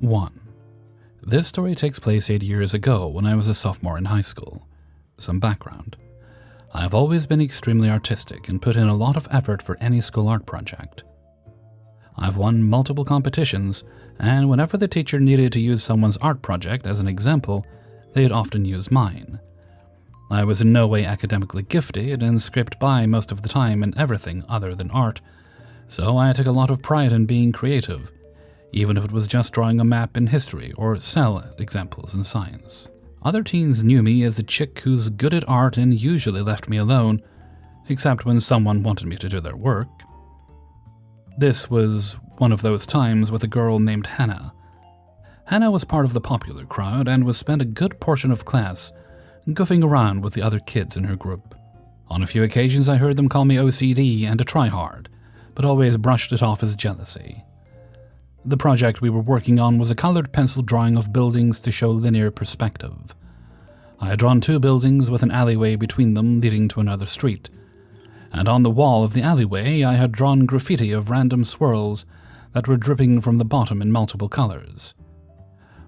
1. This story takes place 8 years ago when I was a sophomore in high school. Some background. I have always been extremely artistic and put in a lot of effort for any school art project. I've won multiple competitions, and whenever the teacher needed to use someone's art project as an example, they'd often use mine. I was in no way academically gifted and scraped by most of the time in everything other than art, so I took a lot of pride in being creative, even if it was just drawing a map in history or cell examples in science. Other teens knew me as a chick who's good at art and usually left me alone, except when someone wanted me to do their work. This was one of those times with a girl named Hannah. Hannah was part of the popular crowd and was spent a good portion of class goofing around with the other kids in her group. On a few occasions I heard them call me OCD and a tryhard, but always brushed it off as jealousy. The project we were working on was a colored pencil drawing of buildings to show linear perspective. I had drawn 2 buildings with an alleyway between them leading to another street, and on the wall of the alleyway I had drawn graffiti of random swirls that were dripping from the bottom in multiple colors.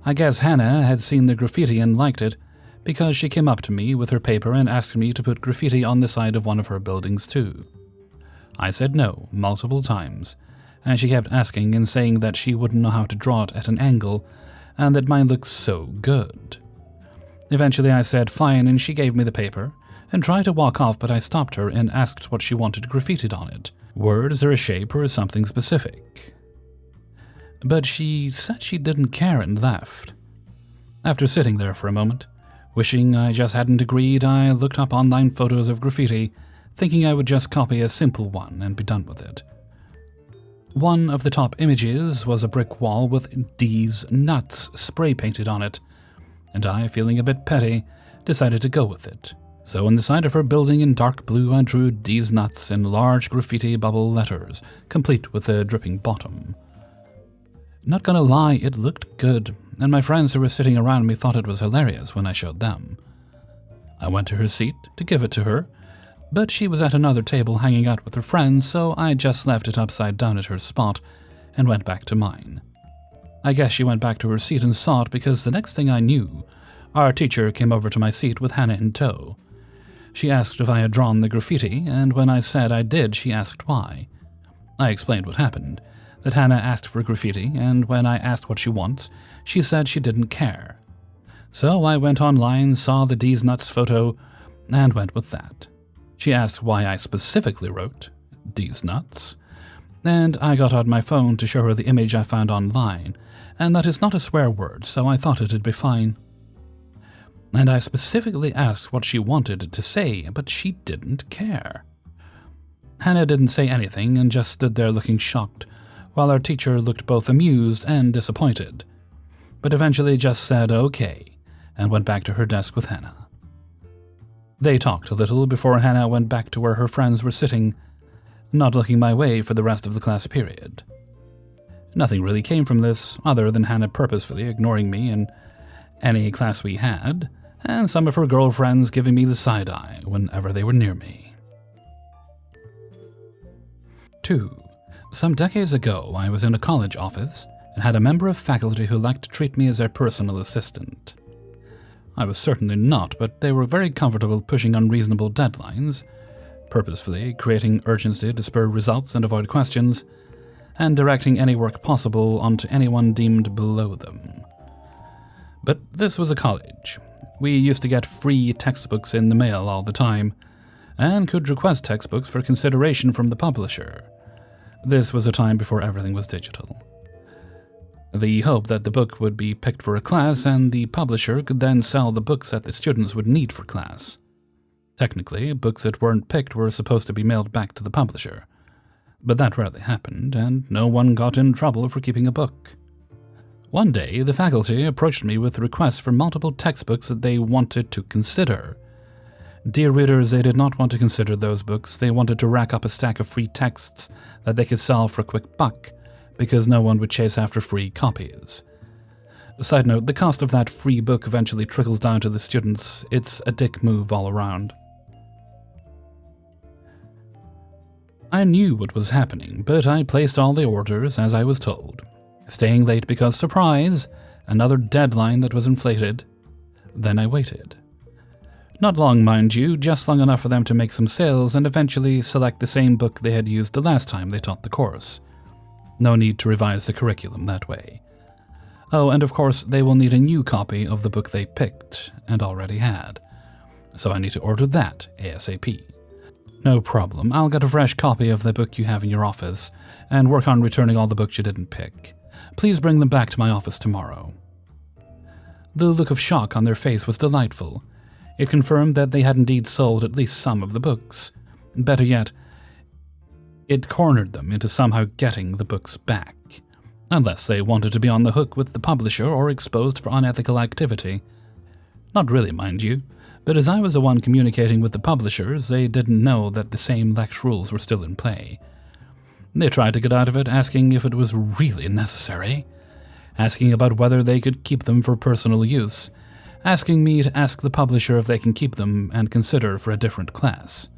I guess Hannah had seen the graffiti and liked it, because she came up to me with her paper and asked me to put graffiti on the side of one of her buildings too. I said no multiple times, and she kept asking and saying that she wouldn't know how to draw it at an angle and that mine looked so good. Eventually I said fine, and she gave me the paper and tried to walk off, but I stopped her and asked what she wanted graffitied on it, words or a shape or something specific. But she said she didn't care and left. After sitting there for a moment, wishing I just hadn't agreed, I looked up online photos of graffiti, thinking I would just copy a simple one and be done with it. One of the top images was a brick wall with D's nuts spray painted on it, and I, feeling a bit petty, decided to go with it. So on the side of her building in dark blue I drew D's nuts in large graffiti bubble letters, complete with a dripping bottom. Not gonna lie, it looked good, and my friends who were sitting around me thought it was hilarious when I showed them. I went to her seat to give it to her, but she was at another table hanging out with her friends, so I just left it upside down at her spot and went back to mine. I guess she went back to her seat and saw it, because the next thing I knew, our teacher came over to my seat with Hannah in tow. She asked if I had drawn the graffiti, and when I said I did, she asked why. I explained what happened, that Hannah asked for graffiti, and when I asked what she wants, she said she didn't care. So I went online, saw the D's Nuts photo, and went with that. She asked why I specifically wrote D's Nuts, and I got out my phone to show her the image I found online, and that is not a swear word, so I thought it'd be fine. And I specifically asked what she wanted to say, but she didn't care. Hannah didn't say anything and just stood there looking shocked, while our teacher looked both amused and disappointed, but eventually just said okay, and went back to her desk with Hannah. They talked a little before Hannah went back to where her friends were sitting, not looking my way for the rest of the class period. Nothing really came from this, other than Hannah purposefully ignoring me in any class we had, and some of her girlfriends giving me the side-eye whenever they were near me. 2. Some decades ago, I was in a college office and had a member of faculty who liked to treat me as their personal assistant. I was certainly not, but they were very comfortable pushing unreasonable deadlines, purposefully creating urgency to spur results and avoid questions, and directing any work possible onto anyone deemed below them. But this was a college. We used to get free textbooks in the mail all the time, and could request textbooks for consideration from the publisher. This was a time before everything was digital. The hope that the book would be picked for a class, and the publisher could then sell the books that the students would need for class. Technically, books that weren't picked were supposed to be mailed back to the publisher, but that rarely happened, and no one got in trouble for keeping a book. One day, the faculty approached me with requests for multiple textbooks that they wanted to consider. Dear readers, they did not want to consider those books. They wanted to rack up a stack of free texts that they could sell for a quick buck, because no one would chase after free copies. Side note, the cost of that free book eventually trickles down to the students. It's a dick move all around. I knew what was happening, but I placed all the orders as I was told. Staying late because, surprise, another deadline that was inflated. Then I waited. Not long, mind you, just long enough for them to make some sales and eventually select the same book they had used the last time they taught the course. No need to revise the curriculum that way. Oh, and of course, they will need a new copy of the book they picked and already had. So I need to order that ASAP. No problem, I'll get a fresh copy of the book you have in your office and work on returning all the books you didn't pick. Please bring them back to my office tomorrow. The look of shock on their face was delightful. It confirmed that they had indeed sold at least some of the books. Better yet, it cornered them into somehow getting the books back. Unless they wanted to be on the hook with the publisher or exposed for unethical activity. Not really, mind you, but as I was the one communicating with the publishers, they didn't know that the same Lex rules were still in play. They tried to get out of it, asking if it was really necessary, asking about whether they could keep them for personal use, asking me to ask the publisher if they can keep them and consider for a different class.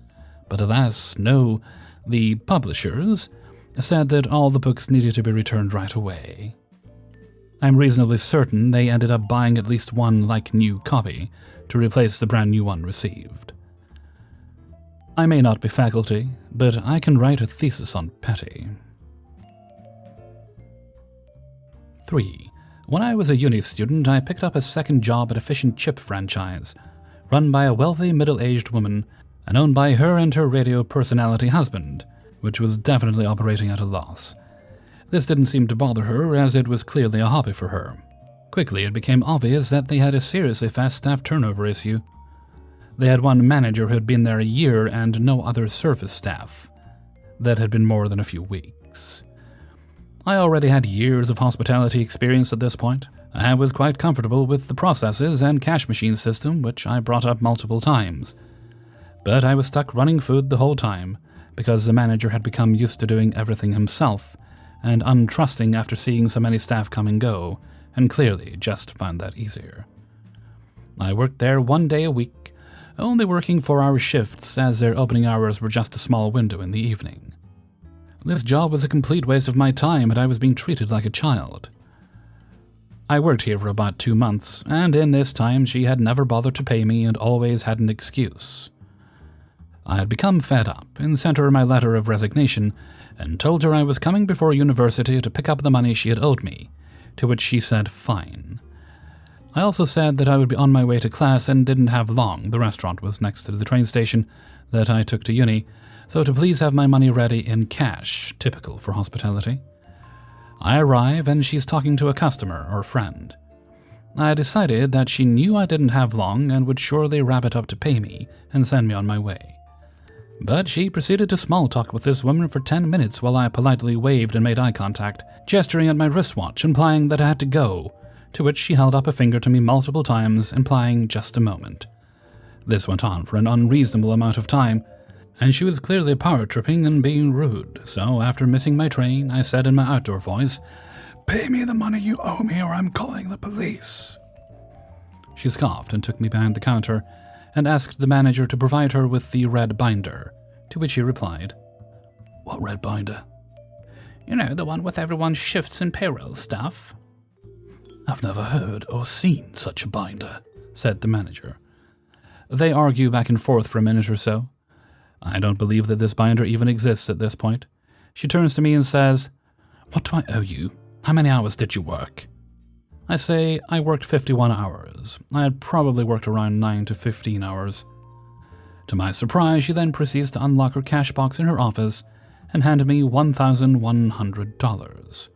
But alas, no, the publishers said that all the books needed to be returned right away. I'm reasonably certain they ended up buying at least one like-new copy to replace the brand new one received. I may not be faculty, but I can write a thesis on Petty. 3. When I was a uni student, I picked up a second job at a fish and chip franchise, run by a wealthy middle-aged woman and owned by her and her radio personality husband, which was definitely operating at a loss. This didn't seem to bother her, as it was clearly a hobby for her. Quickly, it became obvious that they had a seriously fast staff turnover issue. They had one manager who had been there a year and no other service staff. That had been more than a few weeks. I already had years of hospitality experience at this point. I was quite comfortable with the processes and cash machine system, which I brought up multiple times. But I was stuck running food the whole time, because the manager had become used to doing everything himself, and untrusting after seeing so many staff come and go, and clearly just found that easier. I worked there 1 day a week, only working 4-hour shifts as their opening hours were just a small window in the evening. This job was a complete waste of my time and I was being treated like a child. I worked here for about 2 months, and in this time she had never bothered to pay me and always had an excuse. I had become fed up and sent her my letter of resignation and told her I was coming before university to pick up the money she had owed me, to which she said fine. I also said that I would be on my way to class and didn't have long. The restaurant was next to the train station that I took to uni, so to please have my money ready in cash, typical for hospitality. I arrive and she's talking to a customer or friend. I decided that she knew I didn't have long and would surely wrap it up to pay me and send me on my way. But she proceeded to small talk with this woman for 10 minutes while I politely waved and made eye contact, gesturing at my wristwatch, implying that I had to go, to which she held up a finger to me multiple times, implying just a moment. This went on for an unreasonable amount of time, and she was clearly power-tripping and being rude, so after missing my train, I said in my outdoor voice, "Pay me the money you owe me or I'm calling the police." She scoffed and took me behind the counter and asked the manager to provide her with the red binder, to which he replied, "What red binder?" "You know, the one with everyone's shifts and payroll stuff." "I've never heard or seen such a binder," said the manager. They argue back and forth for a minute or so. I don't believe that this binder even exists at this point. She turns to me and says, "What do I owe you? How many hours did you work?" I say I worked 51 hours. I had probably worked around 9 to 15 hours. To my surprise, she then proceeds to unlock her cash box in her office and hand me $1,100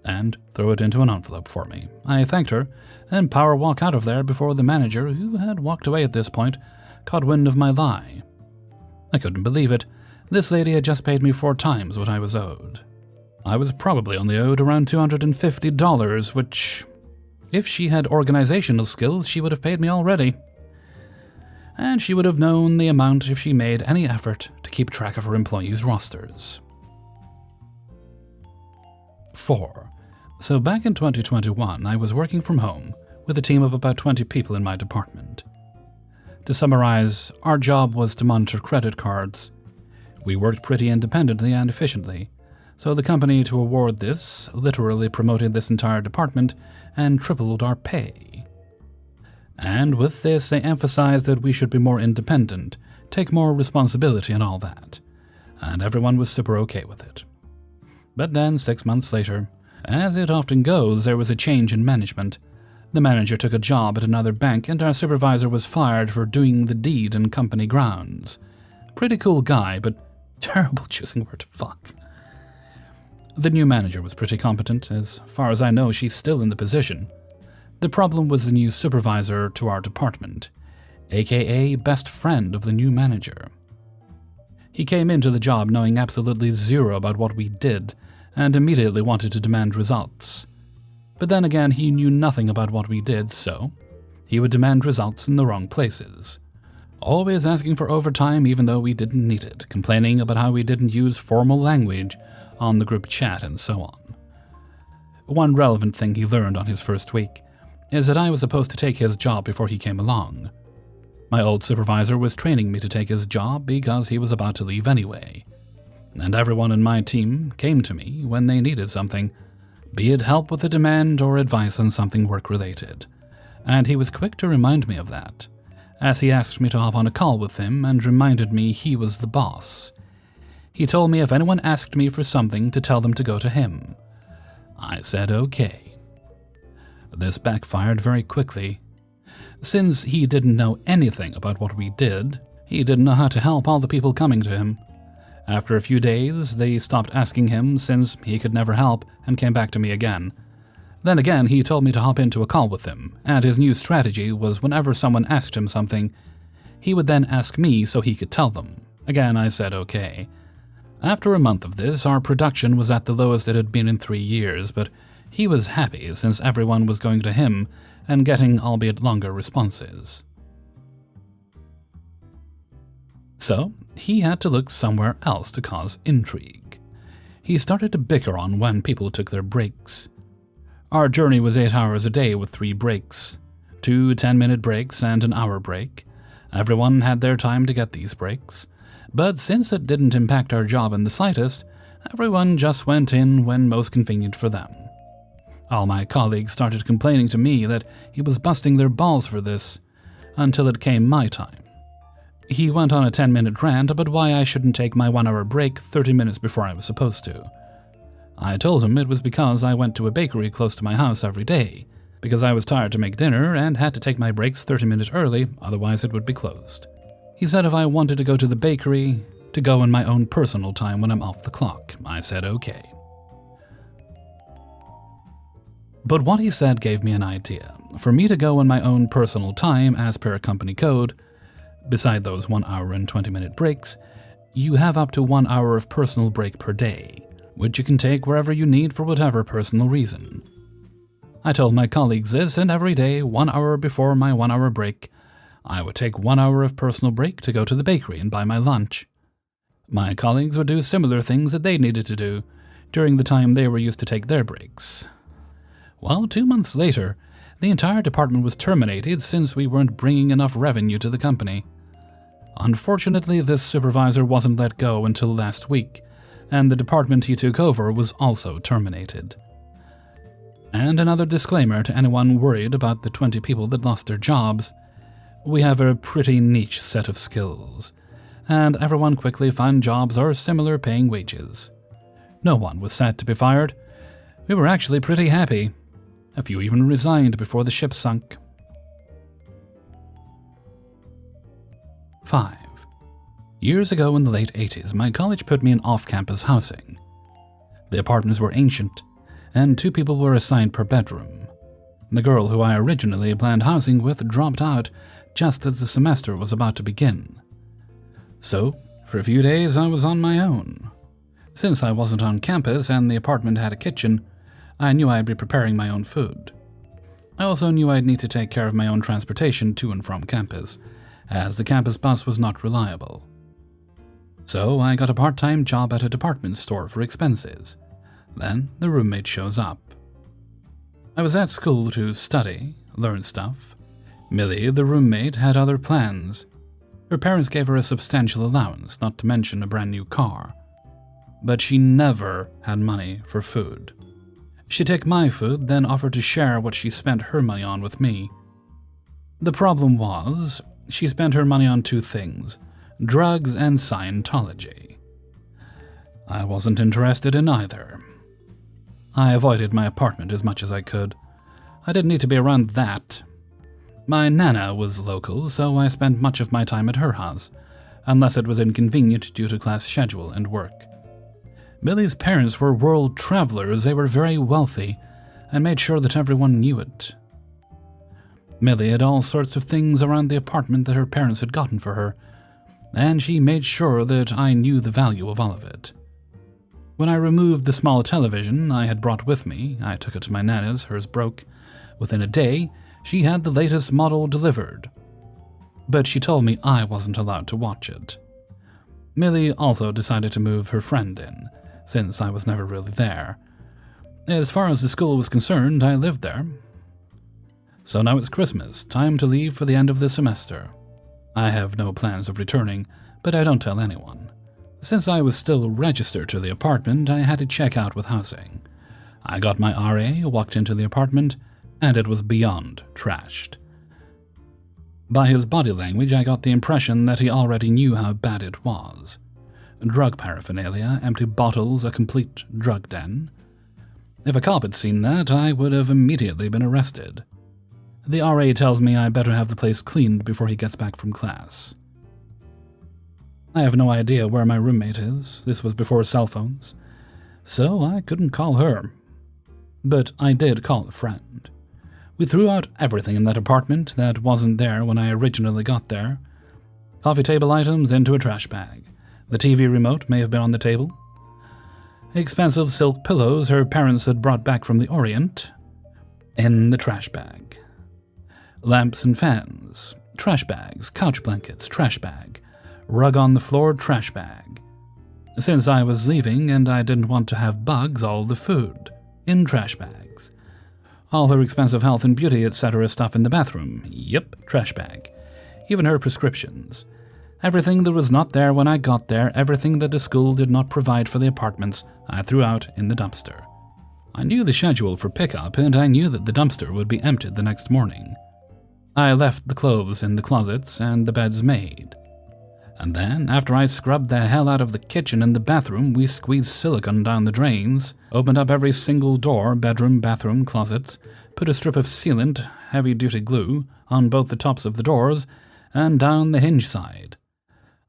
and throw it into an envelope for me. I thanked her and power walk out of there before the manager, who had walked away at this point, caught wind of my lie. I couldn't believe it. This lady had just paid me 4 times what I was owed. I was probably only owed around $250, which, if she had organizational skills, she would have paid me already. And she would have known the amount if she made any effort to keep track of her employees' rosters. 4. So back in 2021, I was working from home with a team of about 20 people in my department. To summarize, our job was to monitor credit cards. We worked pretty independently and efficiently, So the company to award this literally promoted this entire department and tripled our pay. And with this, they emphasized that we should be more independent, take more responsibility and all that. And everyone was super okay with it. But then, 6 months later, as it often goes, there was a change in management. The manager took a job at another bank and our supervisor was fired for doing the deed in company grounds. Pretty cool guy, but terrible choosing word to fuck. The new manager was pretty competent. As far as I know, she's still in the position. The problem was the new supervisor to our department, aka best friend of the new manager. He came into the job knowing absolutely zero about what we did and immediately wanted to demand results. But then again, he knew nothing about what we did, so he would demand results in the wrong places. Always asking for overtime even though we didn't need it, complaining about how we didn't use formal language on the group chat and so on. One relevant thing he learned on his first week is that I was supposed to take his job before he came along. My old supervisor was training me to take his job because he was about to leave anyway. And everyone in my team came to me when they needed something, be it help with a demand or advice on something work-related. And he was quick to remind me of that, as he asked me to hop on a call with him and reminded me he was the boss. He told me if anyone asked me for something to tell them to go to him. I said okay. This backfired very quickly. Since he didn't know anything about what we did, he didn't know how to help all the people coming to him. After a few days, they stopped asking him since he could never help and came back to me again. Then again, he told me to hop into a call with him, and his new strategy was whenever someone asked him something, he would then ask me so he could tell them. Again, I said okay. After a month of this, our production was at the lowest it had been in 3 years, but he was happy since everyone was going to him and getting albeit longer responses. So, he had to look somewhere else to cause intrigue. He started to bicker on when people took their breaks. Our journey was 8 hours a day with 3 breaks, 2 10-minute breaks and an hour break. Everyone had their time to get these breaks. But since it didn't impact our job in the slightest, everyone just went in when most convenient for them. All my colleagues started complaining to me that he was busting their balls for this, until it came my time. He went on a 10-minute rant about why I shouldn't take my 1-hour break 30 minutes before I was supposed to. I told him it was because I went to a bakery close to my house every day, because I was tired to make dinner and had to take my breaks 30 minutes early, otherwise it would be closed. He said if I wanted to go to the bakery, to go in my own personal time when I'm off the clock. I said okay. But what he said gave me an idea. For me to go in my own personal time as per company code, beside those 1 hour and 20-minute breaks, you have up to 1 hour of personal break per day, which you can take wherever you need for whatever personal reason. I told my colleagues this, and every day, 1 hour before my 1-hour break, I would take 1 hour of personal break to go to the bakery and buy my lunch. My colleagues would do similar things that they needed to do during the time they were used to take their breaks. Well, 2 months later, the entire department was terminated since we weren't bringing enough revenue to the company. Unfortunately, this supervisor wasn't let go until last week, and the department he took over was also terminated. And another disclaimer to anyone worried about the 20 people that lost their jobs: we have a pretty niche set of skills, and everyone quickly found jobs or similar paying wages. No one was sad to be fired. We were actually pretty happy. A few even resigned before the ship sunk. 5. Years ago in the late 80s, my college put me in off-campus housing. The apartments were ancient, and 2 people were assigned per bedroom. The girl who I originally planned housing with dropped out just as the semester was about to begin. So, for a few days I was on my own. Since I wasn't on campus and the apartment had a kitchen, I knew I'd be preparing my own food. I also knew I'd need to take care of my own transportation to and from campus, as the campus bus was not reliable. So I got a part-time job at a department store for expenses. Then the roommate shows up. I was at school to study, learn stuff. Millie, the roommate, had other plans. Her parents gave her a substantial allowance, not to mention a brand new car. but she never had money for food. She'd take my food, then offer to share what she spent her money on with me. The problem was, she spent her money on two things: drugs and Scientology. I wasn't interested in either. I avoided my apartment as much as I could. I didn't need to be around that. My nana was local, so I spent much of my time at her house, unless it was inconvenient due to class schedule and work. Millie's parents were world travelers. They were very wealthy and made sure that everyone knew it. Millie had all sorts of things around the apartment that her parents had gotten for her, and she made sure that I knew the value of all of it. When I removed the small television I had brought with me, I took it to my nana's. Hers broke. Within a day, she had the latest model delivered. But she told me I wasn't allowed to watch it. Millie also decided to move her friend in, since I was never really there. As far as the school was concerned, I lived there. So now it's Christmas, time to leave for the end of the semester. I have no plans of returning, but I don't tell anyone. Since I was still registered to the apartment, I had to check out with housing. I got my RA, walked into the apartment, and it was beyond trashed. By his body language, I got the impression that he already knew how bad it was. Drug paraphernalia, empty bottles, a complete drug den. If a cop had seen that, I would have immediately been arrested. The RA tells me I better have the place cleaned before he gets back from class. I have no idea where my roommate is. This was before cell phones, so I couldn't call her. But I did call a friend. We threw out everything in that apartment that wasn't there when I originally got there. Coffee table items into a trash bag. The TV remote may have been on the table. Expensive silk pillows her parents had brought back from the Orient, in the trash bag. Lamps and fans, trash bags, couch blankets, trash bag. Rug on the floor, trash bag. Since I was leaving and I didn't want to have bugs, all the food, in trash bags. All her expensive health and beauty, etc. stuff in the bathroom, yep, trash bag. Even her prescriptions. Everything that was not there when I got there, everything that the school did not provide for the apartments, I threw out in the dumpster. I knew the schedule for pickup, and I knew that the dumpster would be emptied the next morning. I left the clothes in the closets and the beds made. And then, after I scrubbed the hell out of the kitchen and the bathroom, we squeezed silicone down the drains, opened up every single door, bedroom, bathroom, closets, put a strip of sealant, heavy-duty glue, on both the tops of the doors, and down the hinge side.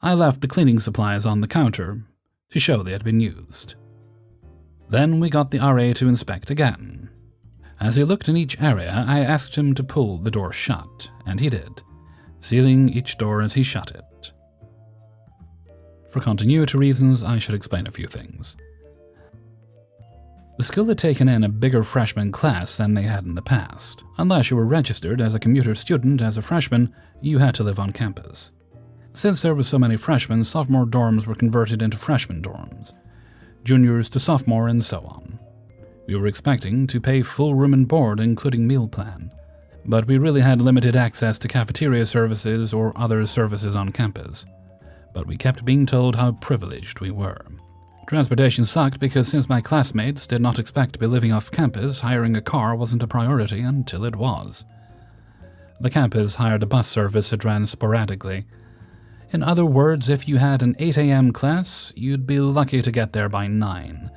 I left the cleaning supplies on the counter to show they had been used. Then we got the RA to inspect again. As he looked in each area, I asked him to pull the door shut, and he did, sealing each door as he shut it. For continuity reasons, I should explain a few things. The school had taken in a bigger freshman class than they had in the past. Unless you were registered as a commuter student as a freshman, you had to live on campus. Since there were so many freshmen, sophomore dorms were converted into freshman dorms, juniors to sophomore, and so on. We were expecting to pay full room and board, including meal plan, but we really had limited access to cafeteria services or other services on campus. But we kept being told how privileged we were. Transportation sucked because since my classmates did not expect to be living off campus, hiring a car wasn't a priority until it was. The campus hired a bus service that ran sporadically. In other words, if you had an 8 a.m. class, you'd be lucky to get there by 9.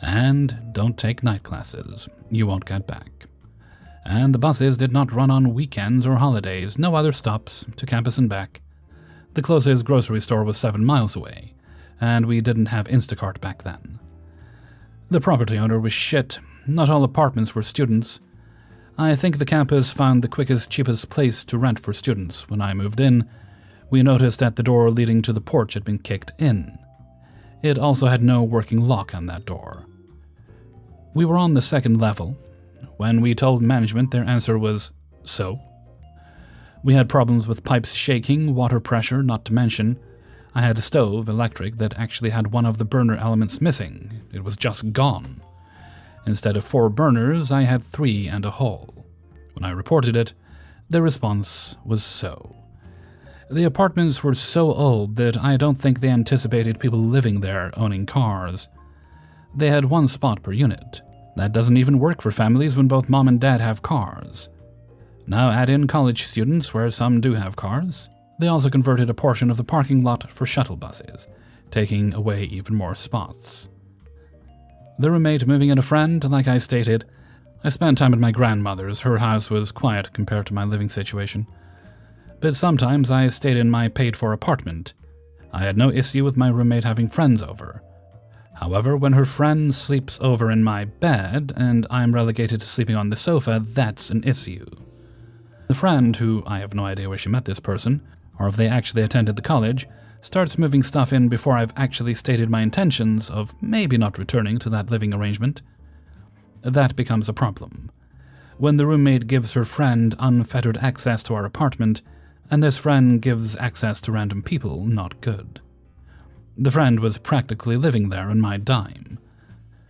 And don't take night classes, you won't get back. And the buses did not run on weekends or holidays, no other stops, to campus and back. The closest grocery store was 7 miles away, and we didn't have Instacart back then. The property owner was shit. Not all apartments were students. I think the campus found the quickest, cheapest place to rent for students. When I moved in, we noticed that the door leading to the porch had been kicked in. It also had no working lock on that door. We were on the second level. When we told management, their answer was, "So?" We had problems with pipes shaking, water pressure, not to mention. I had a stove, electric, that actually had one of the burner elements missing. It was just gone. Instead of 4 burners, I had 3 and a hole. When I reported it, the response was "so." The apartments were so old that I don't think they anticipated people living there owning cars. They had one spot per unit. That doesn't even work for families when both mom and dad have cars. Now add in college students where some do have cars. They also converted a portion of the parking lot for shuttle buses, taking away even more spots. The roommate moving in a friend, like I stated, I spent time at my grandmother's. Her house was quiet compared to my living situation. But sometimes I stayed in my paid-for apartment. I had no issue with my roommate having friends over. However, when her friend sleeps over in my bed and I'm relegated to sleeping on the sofa, that's an issue. The friend, who I have no idea where she met this person, or if they actually attended the college, starts moving stuff in before I've actually stated my intentions of maybe not returning to that living arrangement. That becomes a problem. When the roommate gives her friend unfettered access to our apartment, and this friend gives access to random people, not good. The friend was practically living there on my dime.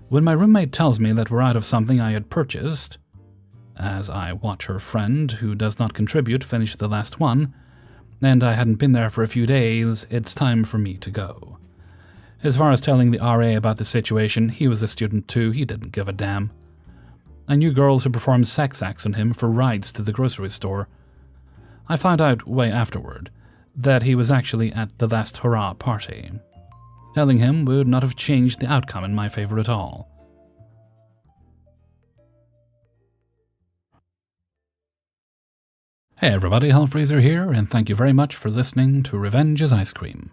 When my roommate tells me that we're out of something I had purchased, as I watch her friend, who does not contribute, finish the last one, and I hadn't been there for a few days, it's time for me to go. As far as telling the RA about the situation, he was a student too, he didn't give a damn. I knew girls who performed sex acts on him for rides to the grocery store. I found out way afterward that he was actually at the last hurrah party. Telling him would not have changed the outcome in my favor at all. Hey everybody, Hellfreezer here, and thank you very much for listening to Revenge is Ice Cream,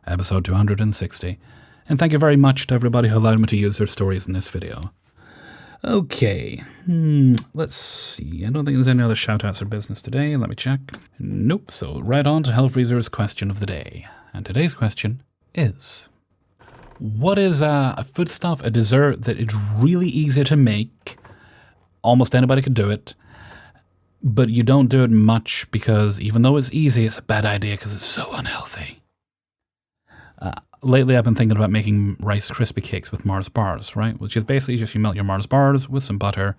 episode 260, and thank you very much to everybody who allowed me to use their stories in this video. Okay, let's see, I don't think there's any other shoutouts or business today, let me check. Nope, so right on to Hellfreezer's question of the day, and today's question is: what is a foodstuff, a dessert that is really easy to make, almost anybody could do it, but you don't do it much because even though it's easy, it's a bad idea because it's so unhealthy? Lately, I've been thinking about making Rice Krispie cakes with Mars bars, right? Which is basically just you melt your Mars bars with some butter.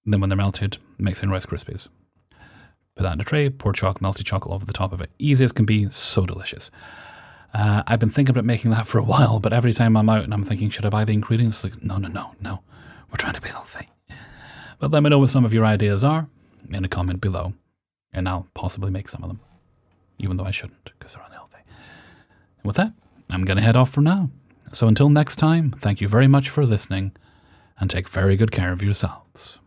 Then when they're melted, mix in Rice Krispies. Put that in a tray, pour melted chocolate over the top of it. Easy as can be, so delicious. I've been thinking about making that for a while, but every time I'm out and I'm thinking, should I buy the ingredients? Like, no. We're trying to be healthy. But let me know what some of your ideas are in a comment below, and I'll possibly make some of them, even though I shouldn't, because they're unhealthy. And with that, I'm going to head off for now. So until next time, thank you very much for listening, and take very good care of yourselves.